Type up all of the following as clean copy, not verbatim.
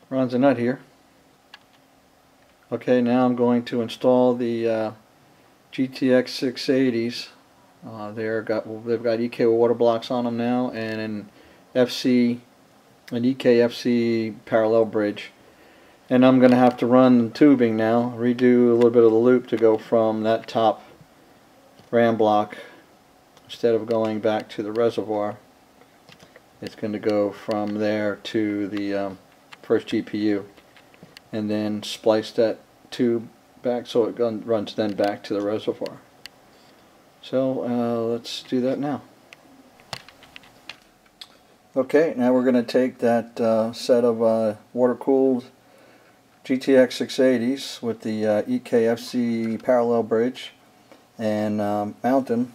runs a nut here. Okay, now I'm going to install the GTX 680s. They've got EK water blocks on them now, and an EK-FC parallel bridge. And I'm going to have to run tubing now, redo a little bit of the loop to go from that top RAM block. Instead of going back to the reservoir, it's going to go from there to the first GPU, and then splice that tube back so it runs then back to the reservoir. So let's do that now. Okay, now we're going to take that set of water-cooled GTX 680s with the EK-FC parallel bridge and mount them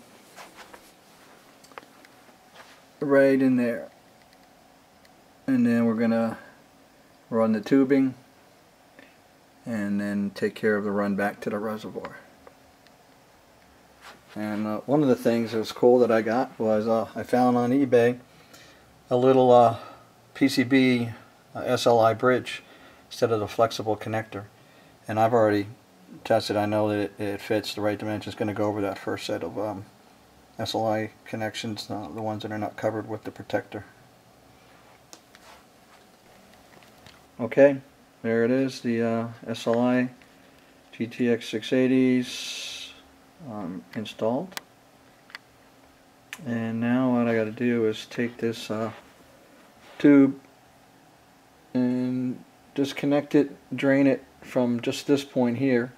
right in there. And then we're going to run the tubing and then take care of the run back to the reservoir. And one of the things that was cool that I got was I found on eBay a little PCB SLI bridge instead of the flexible connector, and I've already tested. I know that it fits the right dimensions. It's going to go over that first set of SLI connections, the ones that are not covered with the protector. Okay, there it is, the SLI GTX 680s installed. And now what I got to do is take this tube and disconnect it, drain it from just this point here,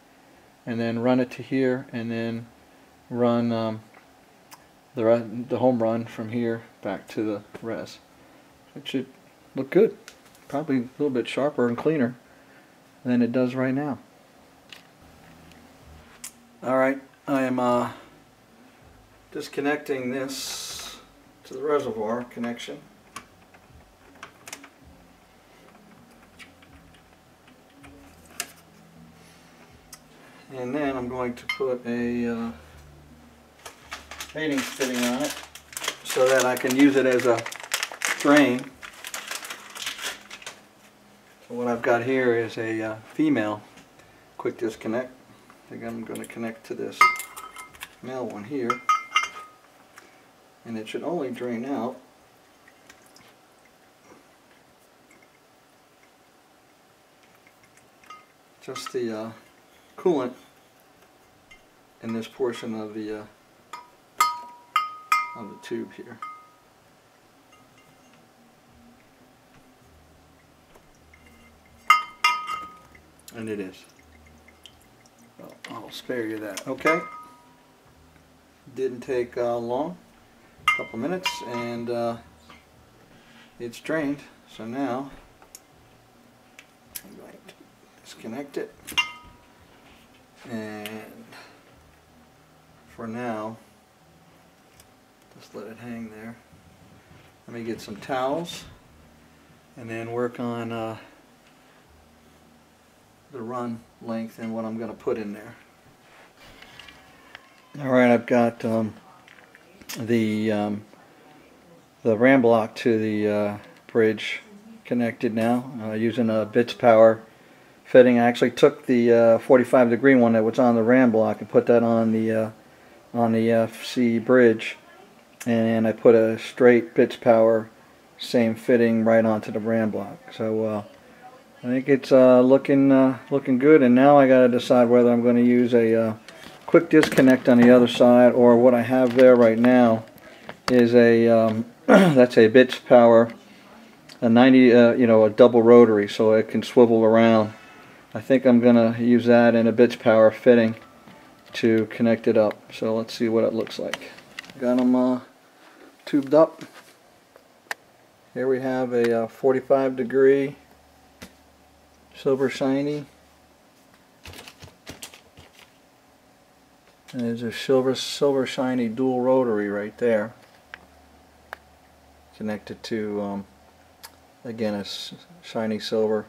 and then run it to here, and then run the home run from here back to the res. It should look good. Probably a little bit sharper and cleaner than it does right now. Alright, I am disconnecting this to the reservoir connection. And then I'm going to put a mating fitting on it so that I can use it as a drain. So what I've got here is a female quick disconnect. I think I'm going to connect to this male one here, and it should only drain out just the coolant in this portion of the tube here. And it is. Well, I'll spare you that. Okay. Didn't take long, a couple minutes, and it's drained. So now I'm going to disconnect it, and for now just let it hang there. Let me get some towels and then work on the run length and what I'm going to put in there. Alright, I've got the RAM block to the bridge connected now using a XPower fitting. I actually took the 45-degree one that was on the RAM block and put that on the FC bridge, and I put a straight XPower same fitting right onto the RAM block. So I think it's looking good, and now I got to decide whether I'm going to use a quick disconnect on the other side, or what I have there right now is a that's a XPower, a 90 a double rotary, so it can swivel around. I think I'm going to use that in a XPower fitting to connect it up. So let's see what it looks like. Got them tubed up. Here we have a 45-degree silver shiny. And there's a silver shiny dual rotary right there, connected to again a shiny silver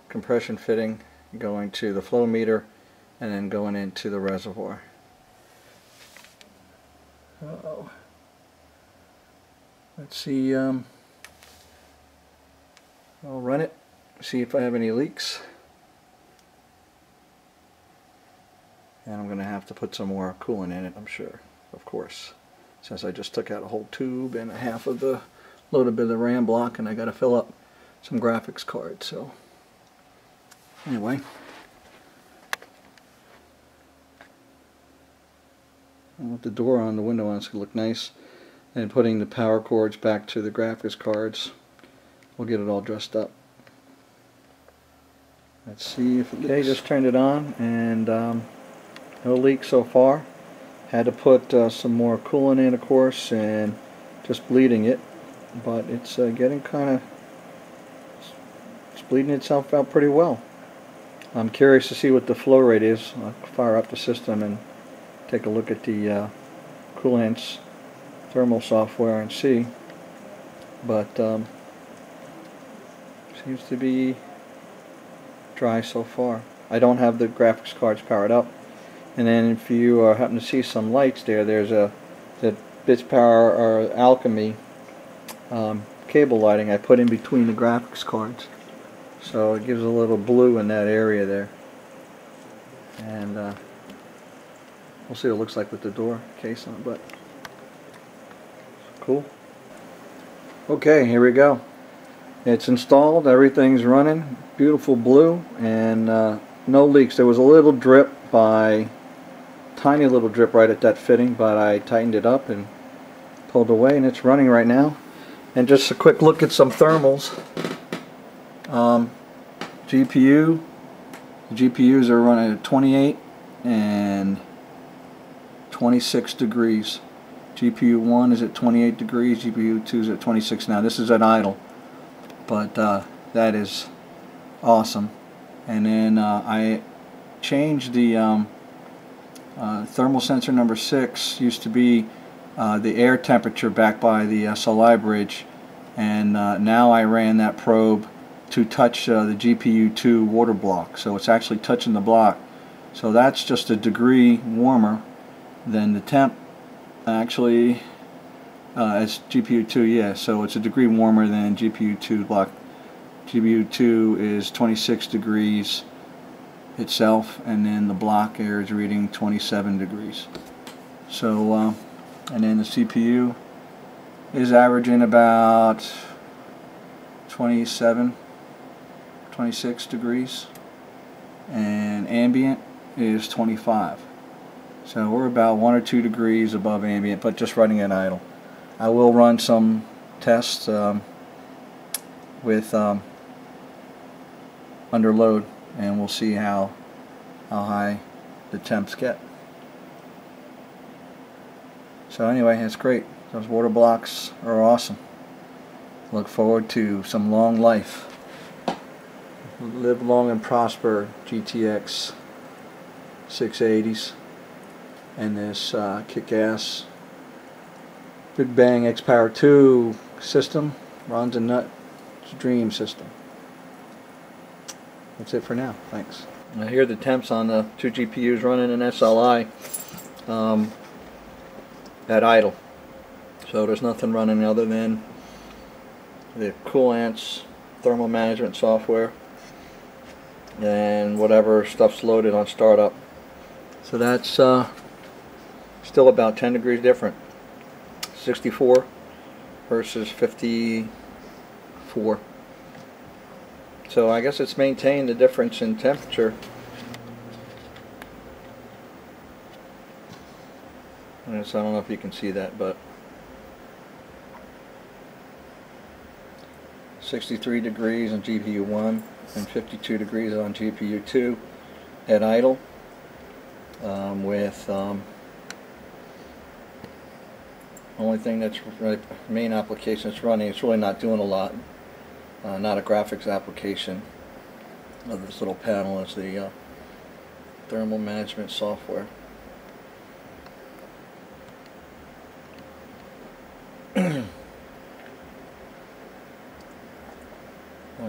compression fitting going to the flow meter and then going into the reservoir. Uh-oh. Let's see, I'll run it see if I have any leaks. And I'm going to have to put some more coolant in it, I'm sure, of course, since I just took out a whole tube and a half of the loaded bit of the RAM block, and I got to fill up some graphics cards. So anyway, with the door on, the window on, it's going to look nice, and putting the power cords back to the graphics cards will get it all dressed up. Let's see if it gets... Okay, just turned it on, and no leaks so far. Had to put some more coolant in, of course, and just bleeding it, but it's getting kind of, it's bleeding itself out pretty well. I'm curious to see what the flow rate is. I'll fire up the system and take a look at the Koolance Thermal software and see, but seems to be dry so far. I don't have the graphics cards powered up. And then if you happen to see some lights there, there's the XPower or Alchemy cable lighting I put in between the graphics cards. So it gives a little blue in that area there. And we'll see what it looks like with the door case on, but cool. Okay, here we go. It's installed, everything's running, beautiful blue, and no leaks. There was a little drip tiny little drip right at that fitting, but I tightened it up and pulled away, and it's running right now. And just a quick look at some thermals. GPUs are running at 28 and 26 degrees. GPU 1 is at 28 degrees, GPU 2 is at 26 now. This is at idle, but that is awesome. And then I changed the thermal sensor number 6. Used to be the air temperature back by the SLI bridge, and now I ran that probe to touch the GPU 2 water block, so it's actually touching the block. So that's just a degree warmer than the temp actually as GPU 2, yeah, so it's a degree warmer than GPU 2 block. GPU 2 is 26 degrees itself, and then the block air is reading 27 degrees. So and then the CPU is averaging about 26 degrees, and ambient is 25. So we're about 1 or 2 degrees above ambient, but just running at idle. I will run some tests with under load, and we'll see how high the temps get. So anyway, it's great. Those water blocks are awesome. Look forward to some long life. Live long and prosper, GTX 680s, and this kick-ass Big Bang XPower 2 system runs a nut dream system. That's it for now. Thanks. Now here are the temps on the 2 GPUs running an SLI at idle. So there's nothing running other than the Koolance Thermal Management Software and whatever stuff's loaded on startup. So that's still about 10 degrees different. 64 versus 54. So I guess it's maintained the difference in temperature. And so I don't know if you can see that, but 63 degrees on GPU 1 and 52 degrees on GPU 2 at idle, with only thing that's main application that's running, it's really not doing a lot. Not a graphics application of this little panel, is the thermal management software. Well,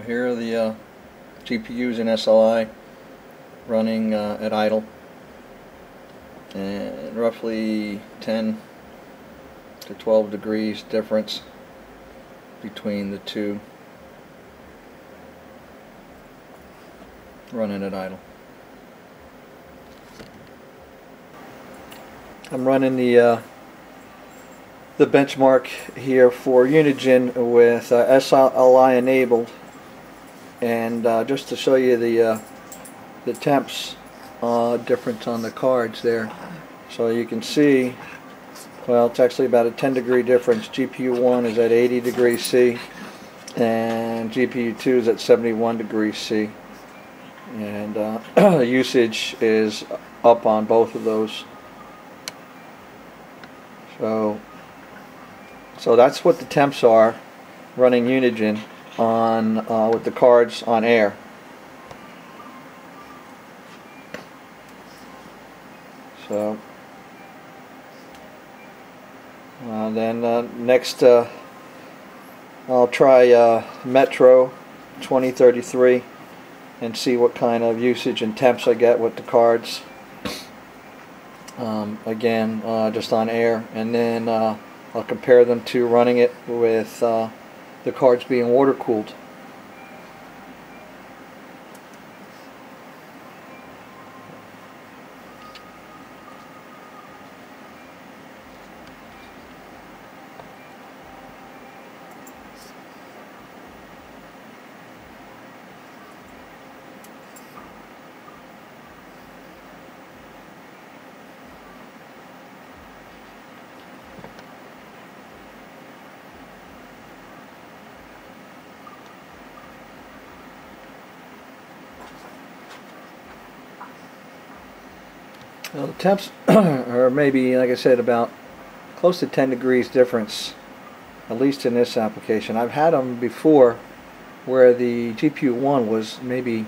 here are the GPUs in SLI running at idle, and roughly 10 to 12 degrees difference between the two. running at idle. I'm running the benchmark here for Unigen with SLI enabled, and just to show you the temps difference on the cards there. So you can see, well, it's actually about a 10-degree difference. GPU 1 is at 80 degrees C and GPU 2 is at 71 degrees C, and usage is up on both of those. So that's what the temps are running Unigen on with the cards on air. So then next I'll try Metro 2033 and see what kind of usage and temps I get with the cards. Again, just on air, and then I'll compare them to running it with the cards being water cooled. Well, the temps are maybe, like I said, about close to 10 degrees difference, at least in this application. I've had them before where the GPU 1 was maybe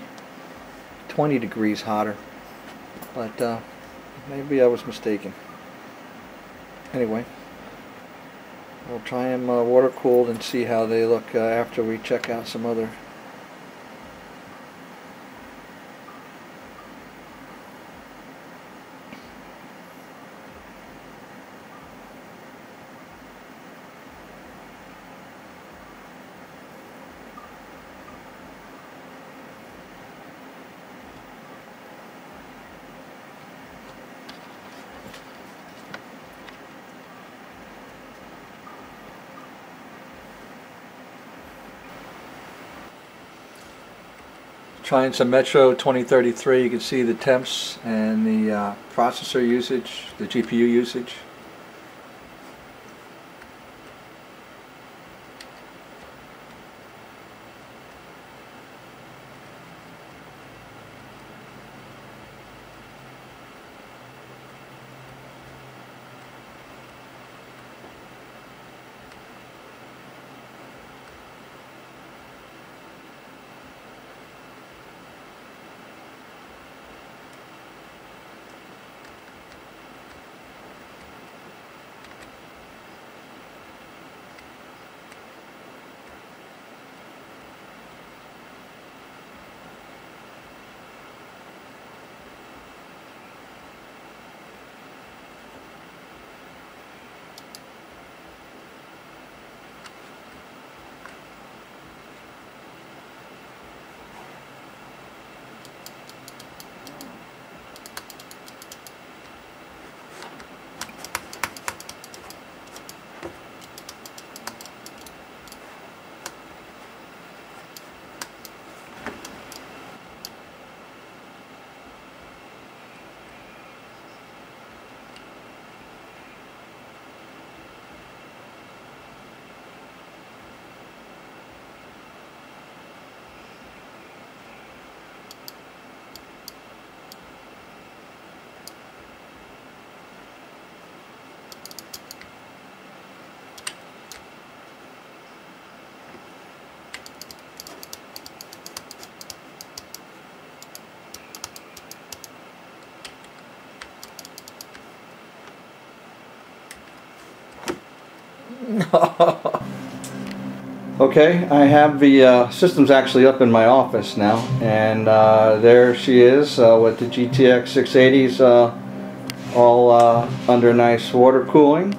20 degrees hotter, but maybe I was mistaken. Anyway, we'll try them water cooled and see how they look after we check out some other. Trying some Metro 2033, you can see the temps and the processor usage, the GPU usage. Okay, I have the systems actually up in my office now, and there she is with the GTX 680s all under nice water cooling.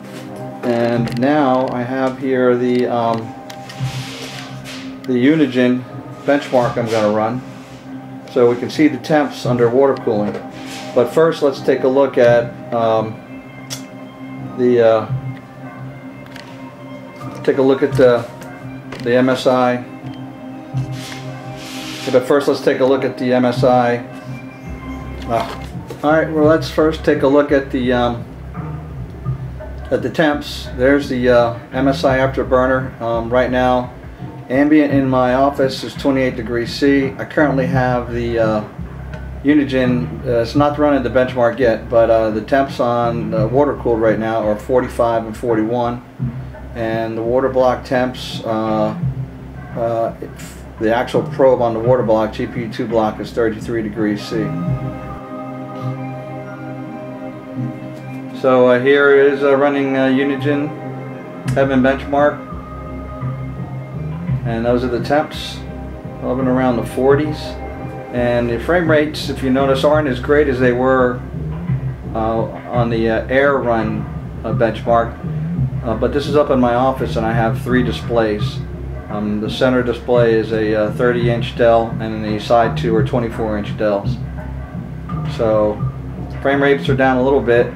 And now I have here the Unigen benchmark I'm going to run. so we can see the temps under water cooling. But first, let's take a look at the MSI. But first, let's take a look at the MSI. All right. Well, let's first take a look at the temps. There's the MSI afterburner. Right now, ambient in my office is 28 degrees C. I currently have the Unigen. It's not running the benchmark yet, but the temps on water cooled right now are 45 and 41, and the water block temps. The actual probe on the water block, GPU2 block, is 33 degrees C. So here is running Unigen Heaven benchmark, and those are the temps, hovering around the 40s. And the frame rates, if you notice, aren't as great as they were on the air run benchmark. But this is up in my office, and I have 3 displays. The center display is a 30-inch Dell, and the side 2 are 24-inch Dells. So frame rates are down a little bit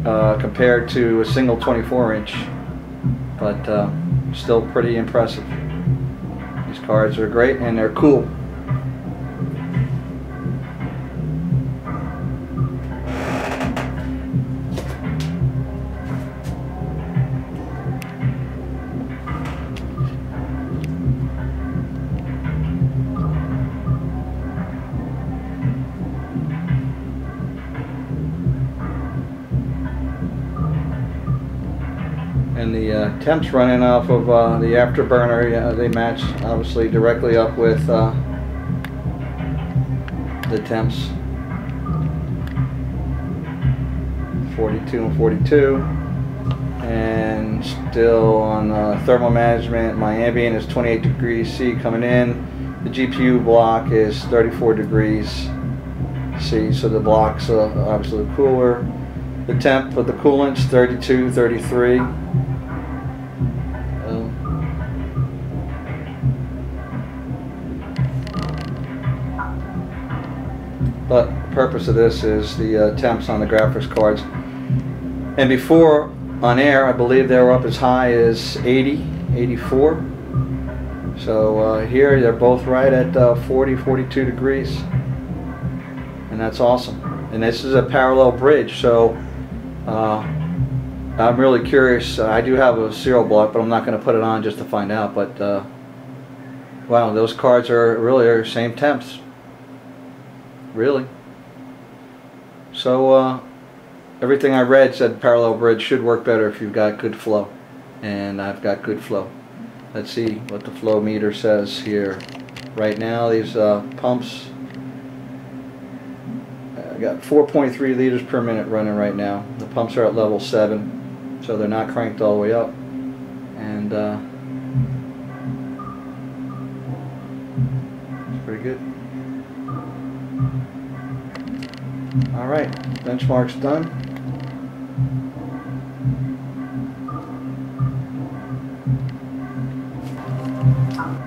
compared to a single 24-inch, but still pretty impressive. These cards are great, and they're cool. And the temps running off of the afterburner, yeah, they match obviously directly up with the temps. 42 and 42, and still on thermal management, my ambient is 28 degrees C coming in. The GPU block is 34 degrees C, so the block's obviously cooler. The temp with the Koolance 32, 33. But the purpose of this is the temps on the graphics cards. And before, on air, I believe they were up as high as 80, 84. So here they're both right at 40, 42 degrees. And that's awesome. And this is a parallel bridge, so I'm really curious. I do have a serial block, but I'm not going to put it on just to find out. But wow, those cards are really same temps. Really. So everything I read said parallel bridge should work better if you've got good flow, and I've got good flow. Let's see what the flow meter says here. Right now, these pumps, I got 4.3 liters per minute running right now. The pumps are at level 7, so they're not cranked all the way up, and it's pretty good. Alright, benchmark's done.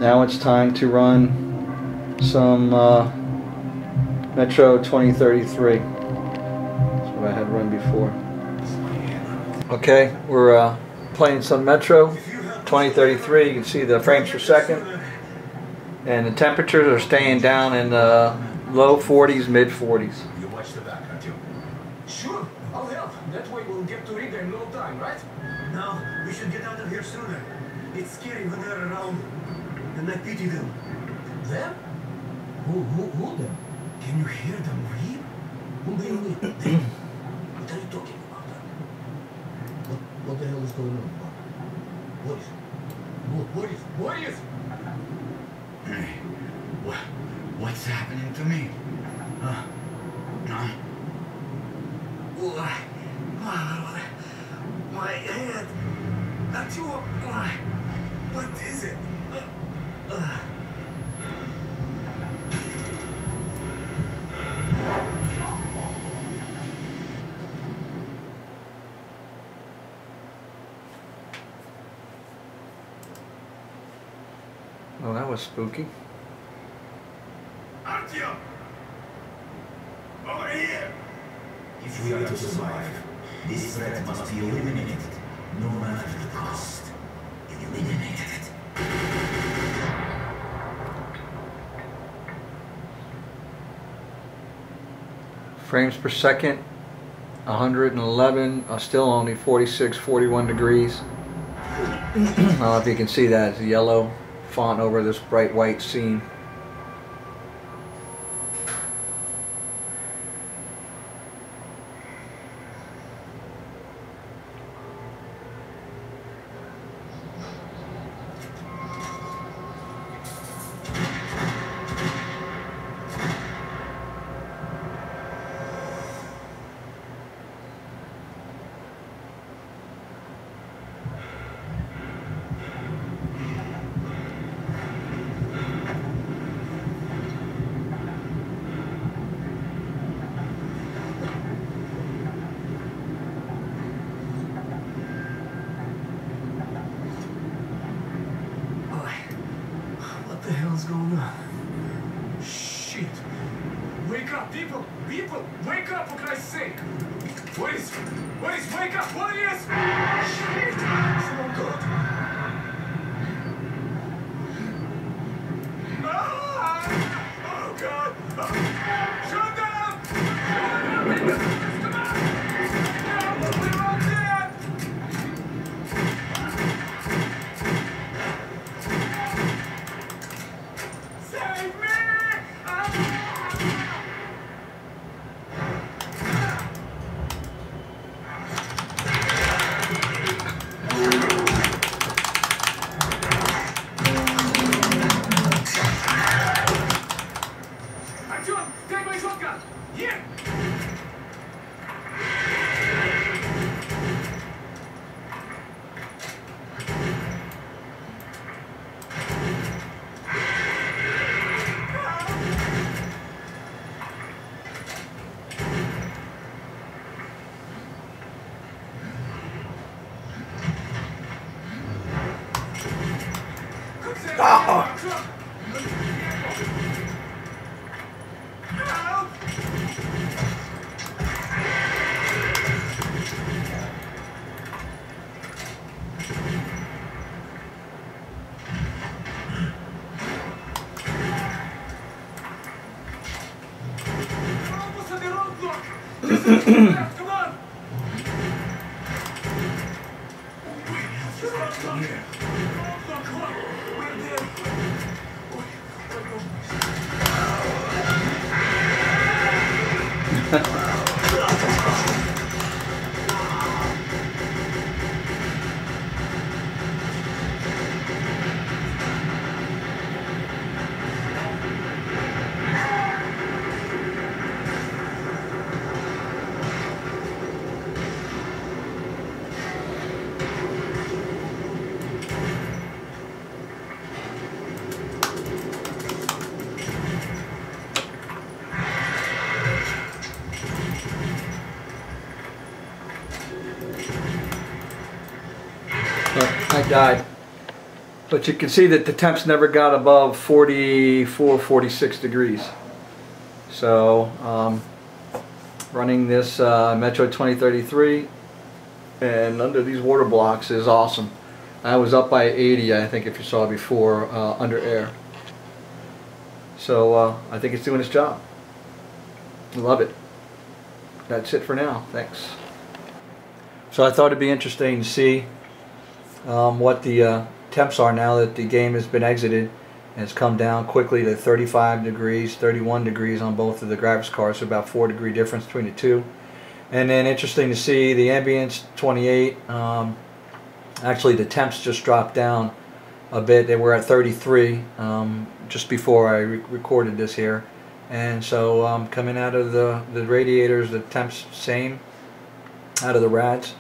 Now it's time to run some Metro 2033. That's what I had run before. Okay, we're playing some Metro 2033. You can see the frames per second, and the temperatures are staying down in the low 40s, mid 40s. Watch the back, aren't you? Sure, I'll help. That way we'll get to Riga in no time, right? No, we should get out of here sooner. It's scary when they're around, and I pity them. Them? Who them? Can you hear them weep? Wait. Them? What are you talking about? What the hell is going on? Boris? What's happening to me? My head. What is it? Well, that was spooky. Artyom! Over here! If we are to survive, this threat must be eliminated, no matter the cost. Eliminated. Frames per second, 111, still only 46, 41 degrees. I don't know if you can see that, it's a yellow font over this bright white scene. What the hell's going on? Shit! Wake up, people! People! Wake up, for Christ's sake! What is? Wake up! What is? Shit! Oh God! Ah! Oh God! Shut down! Come on! No, we're all dead! Save me! Artyom, take my shotgun! Here! Come on! Come here. Come on. We're there. I died. But you can see that the temps never got above 44, 46 degrees. So running this Metro 2033 and under these water blocks is awesome. I was up by 80, I think, if you saw before, under air. So I think it's doing its job. Love it. That's it for now. Thanks. So I thought it'd be interesting to see what the temps are now that the game has been exited and it's come down quickly to 35 degrees, 31 degrees on both of the graphics cards, so about 4-degree difference between the two. And then interesting to see the ambience 28. Actually, the temps just dropped down a bit. They were at 33 just before I recorded this here. And so coming out of the radiators, the temps same out of the rads.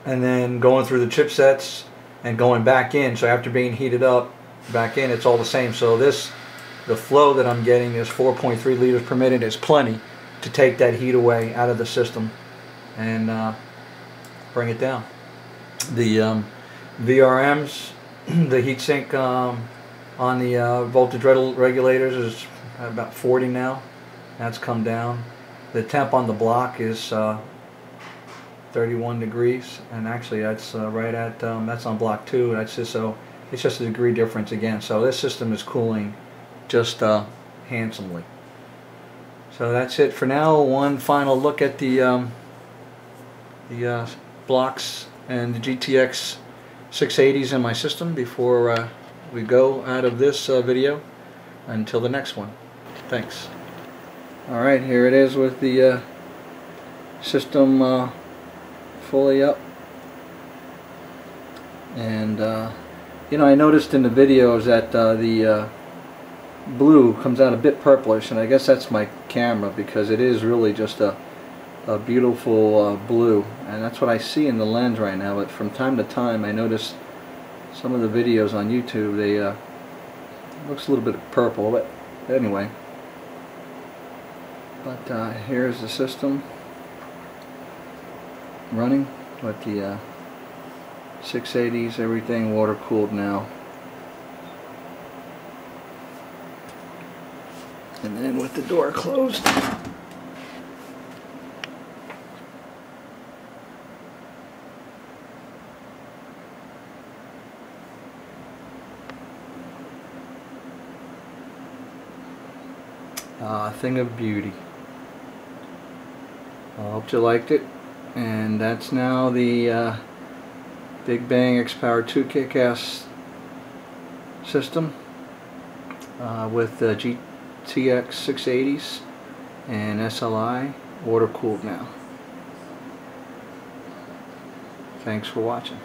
And then going through the chipsets and going back in. So after being heated up, back in, it's all the same. So the flow that I'm getting is 4.3 liters per minute is plenty to take that heat away out of the system and bring it down. The VRMs, the heatsink on the voltage regulators is at about 40 now. That's come down. The temp on the block is 31 degrees, and actually that's right at that's on block 2. That's just so it's just a degree difference again. So this system is cooling just handsomely. So that's it for now. One final look at the blocks and the GTX 680s in my system before we go out of this video. Until the next one. Thanks. Alright, here it is with the system fully up. And you know, I noticed in the videos that the blue comes out a bit purplish, and I guess that's my camera, because it is really just a beautiful blue, and that's what I see in the lens right now. But from time to time I notice some of the videos on YouTube, they looks a little bit purple, but anyway. But here's the system running with the 680s, everything water cooled now. And then with the door closed, thing of beauty. I hope you liked it, and that's now the Big Bang XPower 2 kick-ass system with the GTX 680s and SLI water cooled now. Thanks for watching.